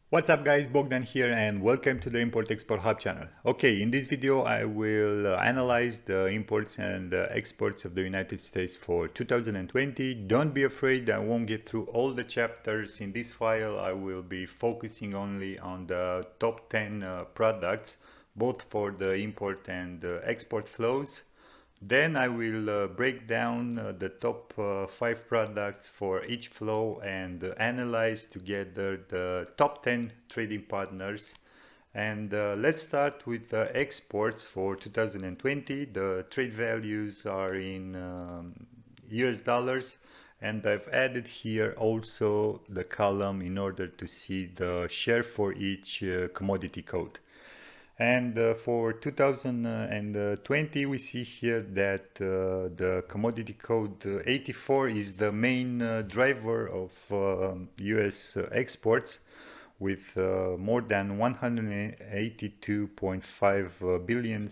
What's up guys, Bogdan here and welcome to the Import-Export Hub channel. Okay, in this video I will analyze the imports and exports of the United States for 2020. Don't be afraid, I won't get through all the chapters in this file. I will be focusing only on the top 10 products, both for the import and export flows. Then I will break down the top 5 products for each flow and analyze together the top 10 trading partners. And let's start with the exports for 2020. The trade values are in US dollars, and I've added here also the column in order to see the share for each commodity code. And for 2020, we see here that the commodity code 84 is the main driver of US exports, with more than 182.5 billion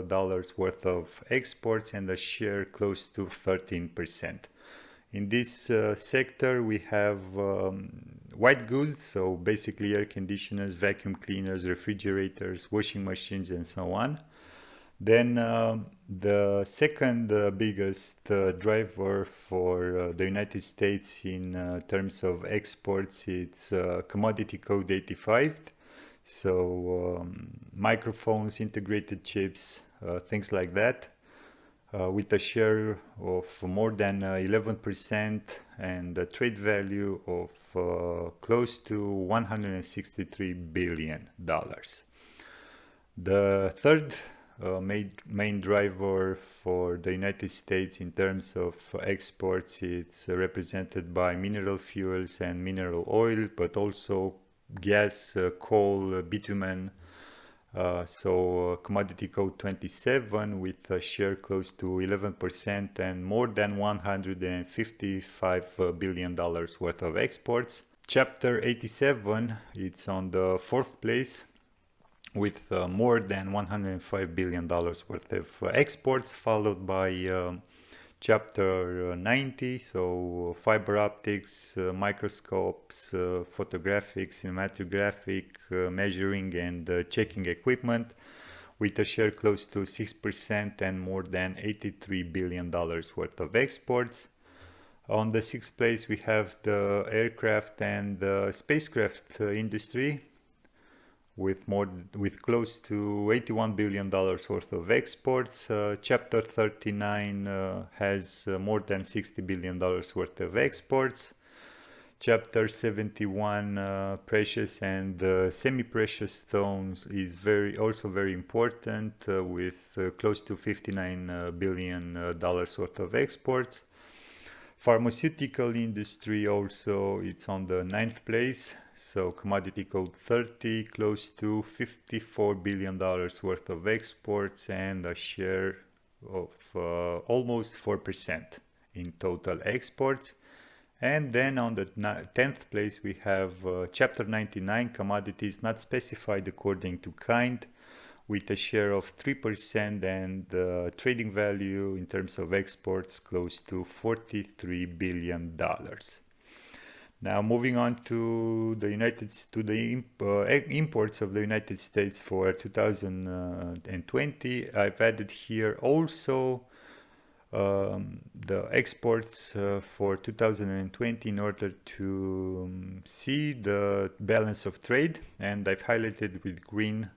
dollars worth of exports and a share close to 13%. In this sector, we have white goods, so basically air conditioners, vacuum cleaners, refrigerators, washing machines, and so on. Then the second biggest driver for the United States in terms of exports, it's commodity code 85. So microphones, integrated chips, things like that. With a share of more than 11% and a trade value of close to $163 billion. The third main driver for the United States in terms of exports, it's represented by mineral fuels and mineral oil, but also gas, coal, bitumen. So commodity code 27 with a share close to 11% and more than $155 billion worth of exports. Chapter 87, it's on the fourth place with more than $105 billion worth of exports, followed by Chapter 90, so fiber optics, microscopes, photographic, cinematographic, measuring and checking equipment, with a share close to 6% and more than $83 billion worth of exports. On the sixth place, we have the aircraft and the spacecraft industry, with close to $81 billion worth of exports. Chapter 39 has more than $60 billion worth of exports. Chapter 71, precious and semi-precious stones, is also very important, with close to $59 billion worth of exports. Pharmaceutical industry also, it's on the ninth place. So commodity code 30, close to $54 billion worth of exports and a share of almost 4% in total exports. And then on the 10th place, we have Chapter 99, commodities not specified according to kind, with a share of 3% and trading value in terms of exports close to $43 billion. Now moving on to the imports of the United States for 2020, I've added here also the exports for 2020 in order to see the balance of trade, and I've highlighted with green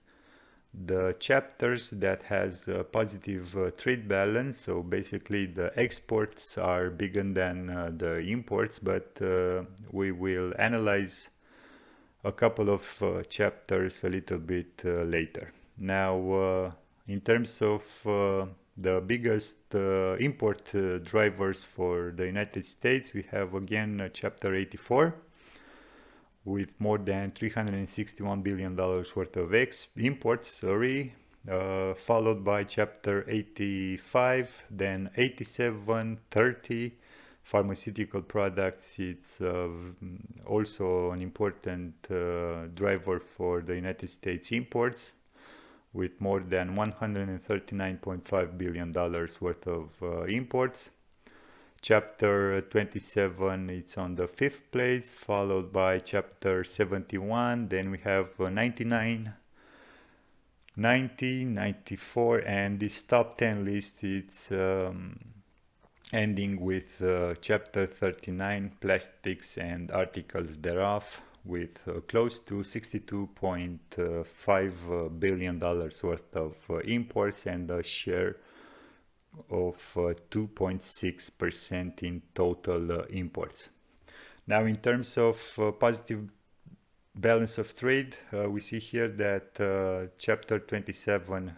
the chapters that has a positive trade balance. So basically the exports are bigger than the imports, but we will analyze a couple of chapters a little bit later. Now in terms of the biggest import drivers for the United States, we have again Chapter 84 with more than $361 billion worth of imports, followed by Chapter 85, then 87, 30, pharmaceutical products. It's also an important driver for the United States imports, with more than $139.5 billion worth of imports. Chapter 27, it's on the 5th place, followed by chapter 71. Then we have 99, 90, 94, and this top 10 list, it's ending with chapter 39, plastics and articles thereof, with close to $62.5 billion worth of imports and a share of 2.6% in total imports. Now, in terms of positive balance of trade, we see here that chapter 27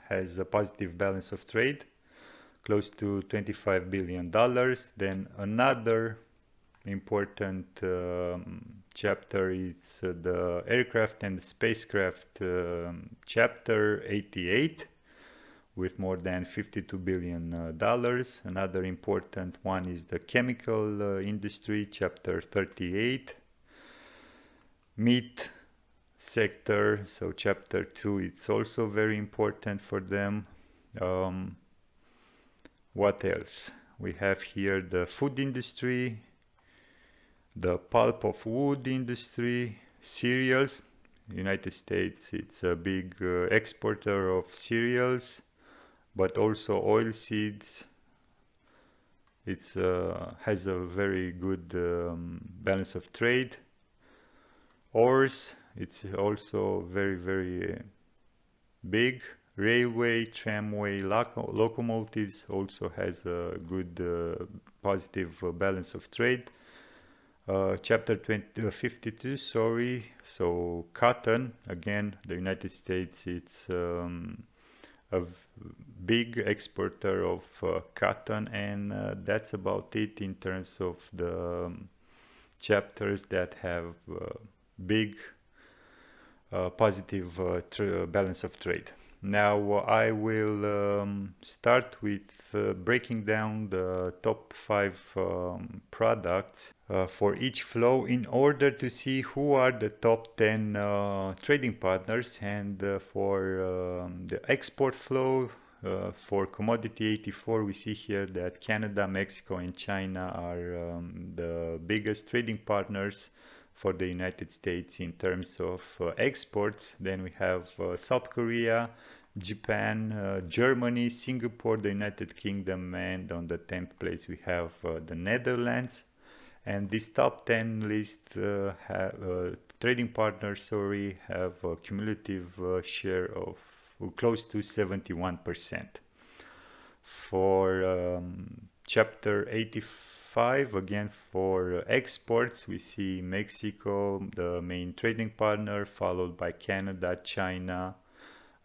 has a positive balance of trade, close to $25 billion. Then another important chapter is the aircraft and spacecraft chapter 88, with more than $52 billion. Another important one is the chemical industry, chapter 38. Meat sector, so chapter 2, it's also very important for them. What else? We have here the food industry, the pulp of wood industry, cereals. United States, it's a big exporter of cereals, but also oil seeds. It has a very good balance of trade. Ores, it's also very big. Railway, tramway, locomotives also has a good positive balance of trade. Chapter 52, sorry, so cotton, again, the United States, it's a big exporter of cotton, and that's about it in terms of the chapters that have big positive balance of trade. Now I will start with breaking down the top 5 products for each flow in order to see who are the top 10 trading partners. And for the export flow, for commodity 84, we see here that Canada, Mexico, and China are the biggest trading partners for the United States in terms of exports. Then we have South Korea, Japan, Germany, Singapore, the United Kingdom, and on the 10th place we have the Netherlands. And this top 10 list trading partners, have a cumulative share of close to 71%. For chapter 85, again for exports, we see Mexico, the main trading partner, followed by Canada, China.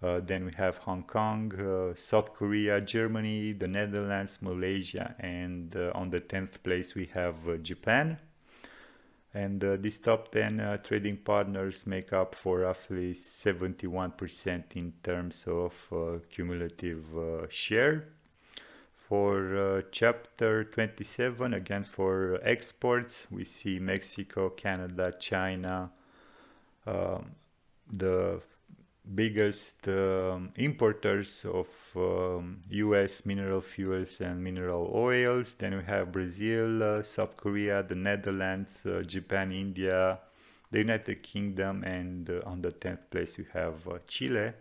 Then we have Hong Kong, South Korea, Germany, the Netherlands, Malaysia, and on the 10th place we have Japan. And these top 10 trading partners make up for roughly 71% in terms of cumulative share. For chapter 27, again for exports, we see Mexico, Canada, China, the biggest importers of US mineral fuels and mineral oils. Then we have Brazil, South Korea, the Netherlands, Japan, India, the United Kingdom, and on the 10th place we have Chile.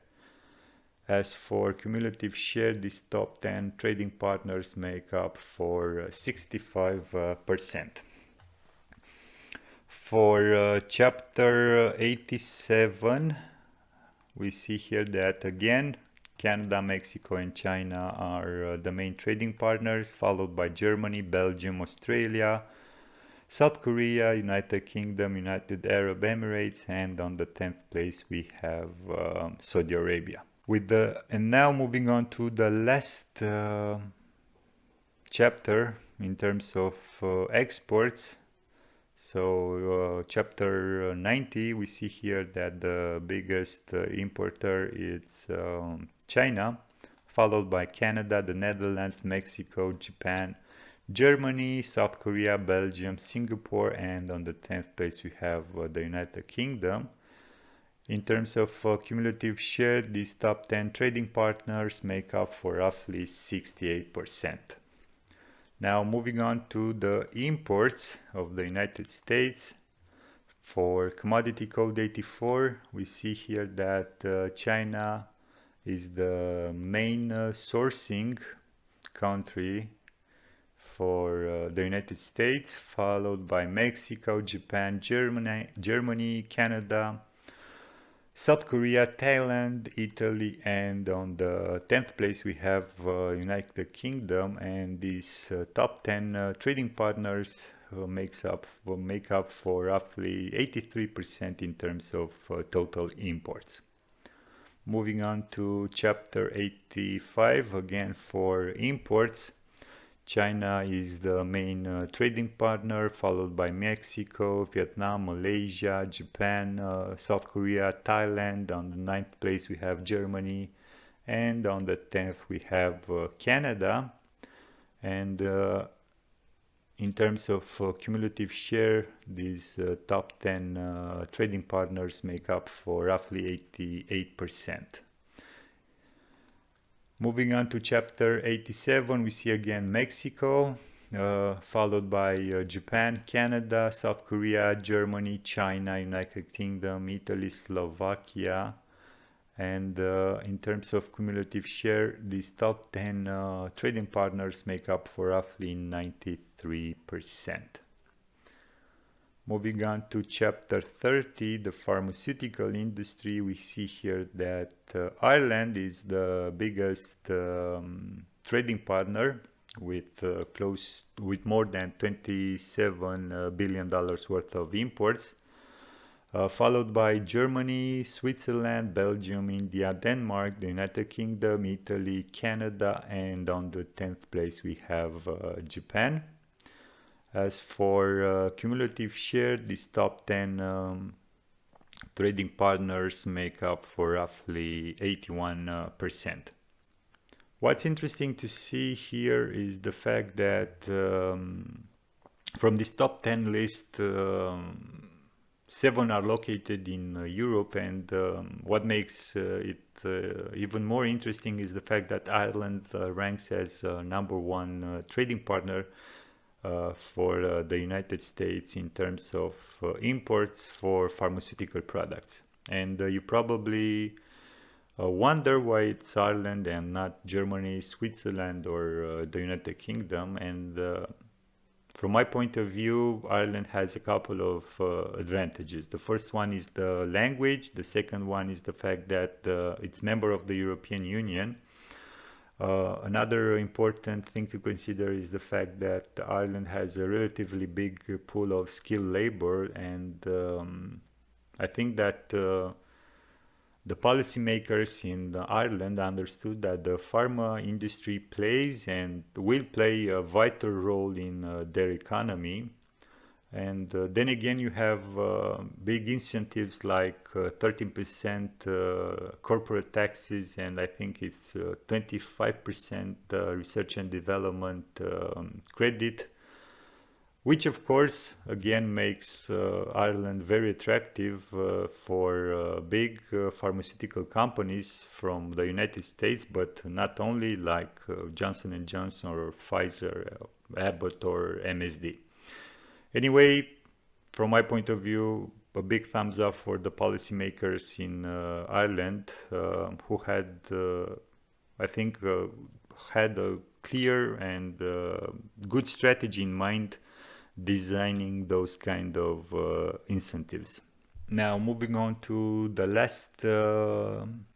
As for cumulative share, these top 10 trading partners make up for 65%. For chapter 87, we see here that again Canada, Mexico, and China are the main trading partners, followed by Germany, Belgium, Australia, South Korea, United Kingdom, United Arab Emirates, and on the 10th place we have Saudi Arabia. And now moving on to the last chapter in terms of exports. So chapter 90, we see here that the biggest importer is China, followed by Canada, the Netherlands, Mexico, Japan, Germany, South Korea, Belgium, Singapore, and on the 10th place we have the United Kingdom. In terms of cumulative share, these top 10 trading partners make up for roughly 68%. Now moving on to the imports of the United States. For commodity code 84, we see here that China is the main sourcing country for the United States, followed by Mexico, Japan, Germany, Canada, South Korea, Thailand, Italy, and on the 10th place we have United Kingdom, and these top 10 trading partners make up for roughly 83% in terms of total imports. Moving on to chapter 85, again for imports. China is the main trading partner, followed by Mexico, Vietnam, Malaysia, Japan, South Korea, Thailand. On the 9th place we have Germany, and on the 10th we have Canada. And in terms of cumulative share, these top 10 trading partners make up for roughly 88%. Moving on to chapter 87, we see again Mexico, followed by Japan, Canada, South Korea, Germany, China, United Kingdom, Italy, Slovakia. And in terms of cumulative share, these top 10 trading partners make up for roughly 93%. Moving on to chapter 30, the pharmaceutical industry, we see here that Ireland is the biggest trading partner with more than $27 billion worth of imports, followed by Germany, Switzerland, Belgium, India, Denmark, the United Kingdom, Italy, Canada, and on the 10th place we have Japan. As for cumulative share, these top 10 trading partners make up for roughly 81%. What's interesting to see here is the fact that from this top 10 list, 7 are located in Europe, and what makes it even more interesting is the fact that Ireland ranks as number 1 trading partner for the United States in terms of imports for pharmaceutical products. And you probably wonder why it's Ireland and not Germany, Switzerland, or the United Kingdom. And from my point of view, Ireland has a couple of advantages. The first one is the language. The second one is the fact that it's member of the European Union. Another important thing to consider is the fact that Ireland has a relatively big pool of skilled labor, and I think that the policymakers in Ireland understood that the pharma industry plays and will play a vital role in their economy. And then again, you have big incentives like 13% corporate taxes, and I think it's 25% research and development credit, which of course again makes Ireland very attractive for big pharmaceutical companies from the United States, but not only, like Johnson & Johnson or Pfizer, Abbott or MSD. Anyway, from my point of view, a big thumbs up for the policymakers in Ireland who had, I think, had a clear and good strategy in mind designing those kind of incentives. Now, moving on to the last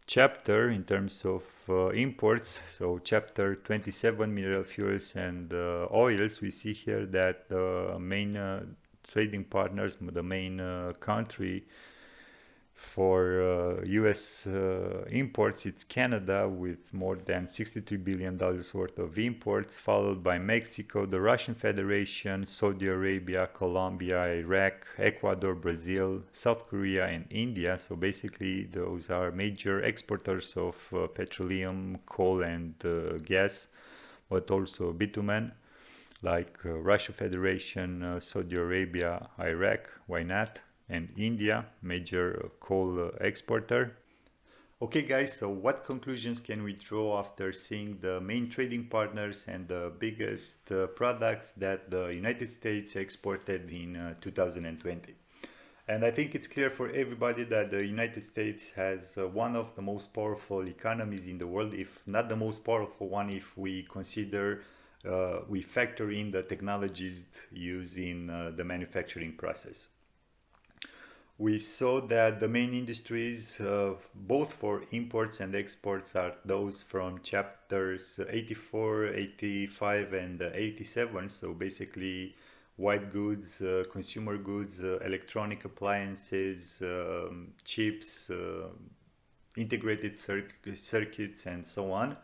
chapter in terms of imports, so chapter 27, mineral fuels and oils, we see here that the main trading partners, the main country for US imports, it's Canada with more than $63 billion worth of imports, followed by Mexico, the Russian Federation, Saudi Arabia, Colombia, Iraq, Ecuador, Brazil, South Korea, and India. So basically those are major exporters of petroleum, coal, and gas, but also bitumen, like Russia Federation, Saudi Arabia, Iraq, why not? And India, major coal exporter. Okay guys, so what conclusions can we draw after seeing the main trading partners and the biggest products that the United States exported in 2020? And I think it's clear for everybody that the United States has one of the most powerful economies in the world, if not the most powerful one, if we consider, we factor in the technologies used in the manufacturing process. We saw that the main industries, both for imports and exports, are those from chapters 84, 85, and 87. So basically, white goods, consumer goods, electronic appliances, chips, integrated circuits, and so on.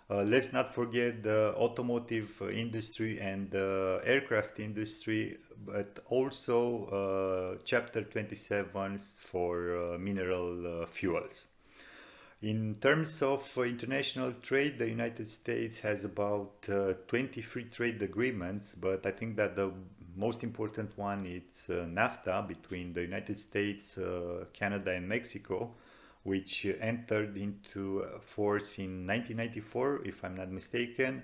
Let's not forget the automotive industry and the aircraft industry, but also chapter 27 for mineral fuels. In terms of international trade, the United States has about 20 free trade agreements, but I think that the most important one is NAFTA between the United States, Canada, and Mexico, which entered into force in 1994, if I'm not mistaken,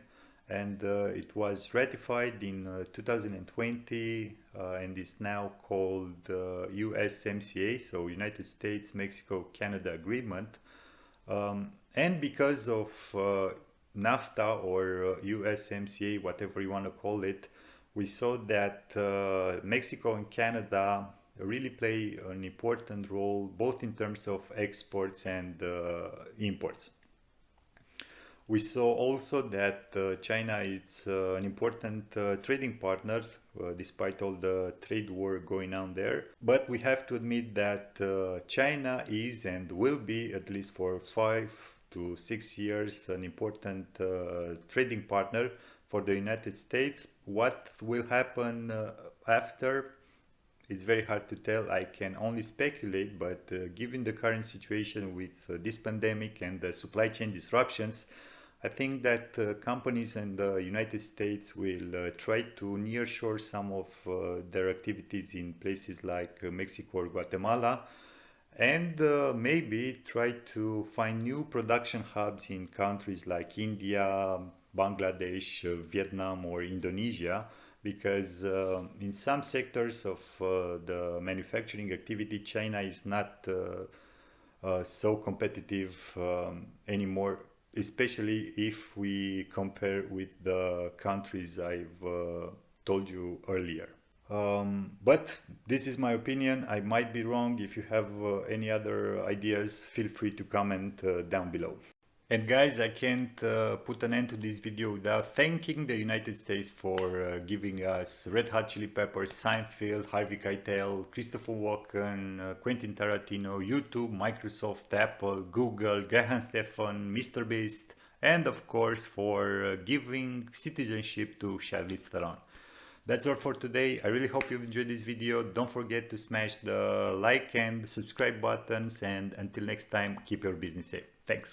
and it was ratified in 2020 and is now called USMCA, so United States Mexico Canada Agreement. And because of NAFTA or USMCA, whatever you want to call it, we saw that Mexico and Canada really play an important role both in terms of exports and imports. We saw also that China is an important trading partner despite all the trade war going on there. But we have to admit that China is and will be, at least for 5 to 6 years, an important trading partner for the United States. What will happen after? It's very hard to tell. I can only speculate, but given the current situation with this pandemic and the supply chain disruptions, I think that companies in the United States will try to nearshore some of their activities in places like Mexico or Guatemala, and maybe try to find new production hubs in countries like India, Bangladesh, Vietnam, or Indonesia, because in some sectors of the manufacturing activity, China is not so competitive anymore, especially if we compare with the countries I've told you earlier. But this is my opinion. I might be wrong. If you have any other ideas, feel free to comment down below. And guys, I can't put an end to this video without thanking the United States for giving us Red Hot Chili Peppers, Seinfeld, Harvey Keitel, Christopher Walken, Quentin Tarantino, YouTube, Microsoft, Apple, Google, Graham Stephan, Mr. Beast, and of course for giving citizenship to Charlize Theron. That's all for today. I really hope you've enjoyed this video. Don't forget to smash the like and subscribe buttons, and until next time, keep your business safe. Thanks.